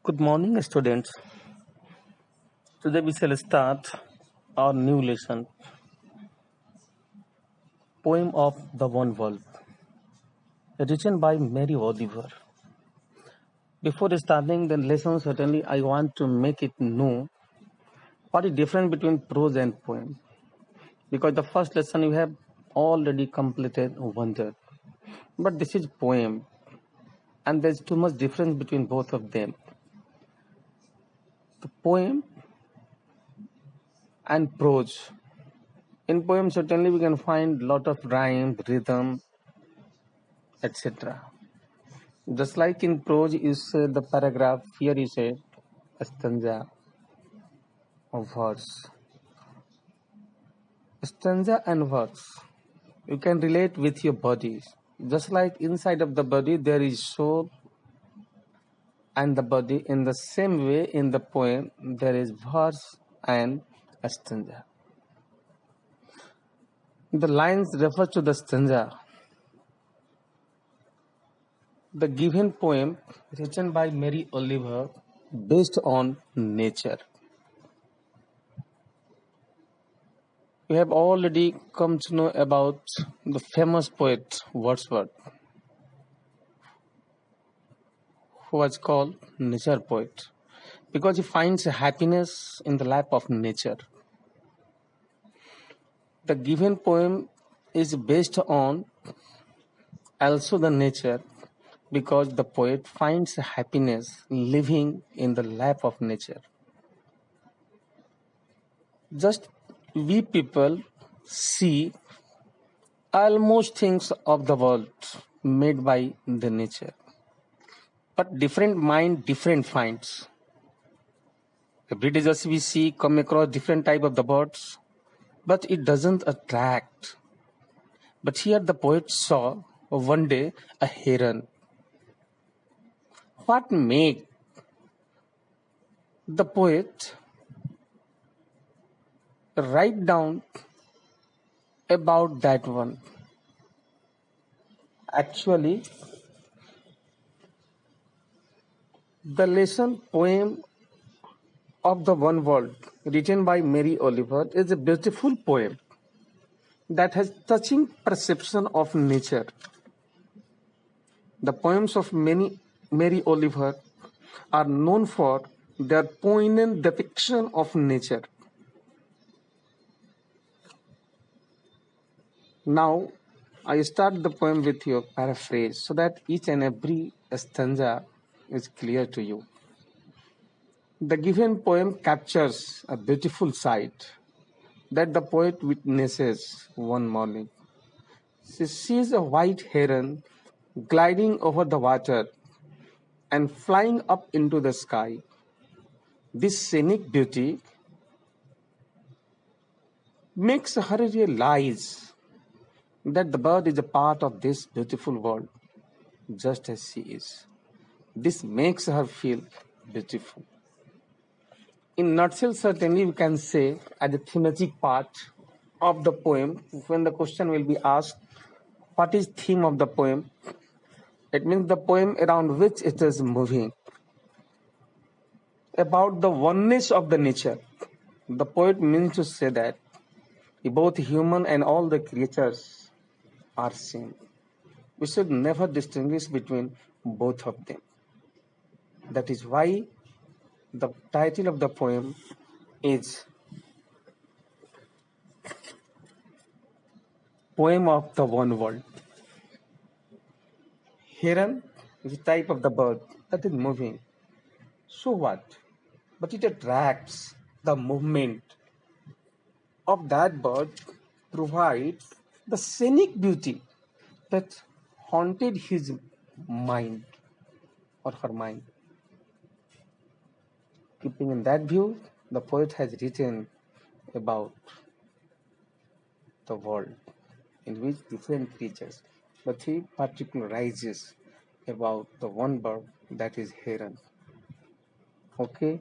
Good morning, students. Today we shall start our new lesson, Poem of the One World, written by Mary Oliver. Before starting the lesson, certainly I want to make it know what is difference between prose and poem. Because the first lesson you have already completed wonder. But this is poem, and there's too much difference between both of them. The poem and prose. In poem, certainly we can find lot of rhyme, rhythm, etc. Just like in prose, you say the paragraph, here you say a stanza of verse. Stanza and verse, you can relate with your body. Just like inside of the body, there is soul and the body. In the same way, in the poem, there is verse and a stanza. The lines refer to the stanza. The given poem, written by Mary Oliver, based on nature. We have already come to know about the famous poet Wordsworth, who was called nature poet, because he finds happiness in the lap of nature. The given poem is based on also the nature, because the poet finds happiness living in the lap of nature. Just we people see almost things of the world made by the nature, but different mind, different finds. Every day just we see come across different type of the birds, but it doesn't attract. But here the poet saw one day a heron. What made the poet write down about that one? Actually, the lesson poem of the One World, written by Mary Oliver, is a beautiful poem that has touching perception of nature. The poems of Mary Oliver are known for their poignant depiction of nature. Now, I start the poem with your paraphrase so that each and every stanza is clear to you. The given poem captures a beautiful sight that the poet witnesses one morning. She sees a white heron gliding over the water and flying up into the sky. This scenic beauty makes her realize that the bird is a part of this beautiful world, just as she is. This makes her feel beautiful. In nutshell, certainly we can say at the thematic part of the poem, when the question will be asked, what is theme of the poem? It means the poem around which it is moving, about the oneness of the nature. The poet means to say that both human and all the creatures are same. We should never distinguish between both of them. That is why the title of the poem is Poem of the One World. Heron is a type of the bird that is moving. So what? But it attracts the movement of that bird, provides the scenic beauty that haunted his mind or her mind. Keeping in that view, the poet has written about the world in which different creatures, but he particularizes about the one bird, that is heron. Okay,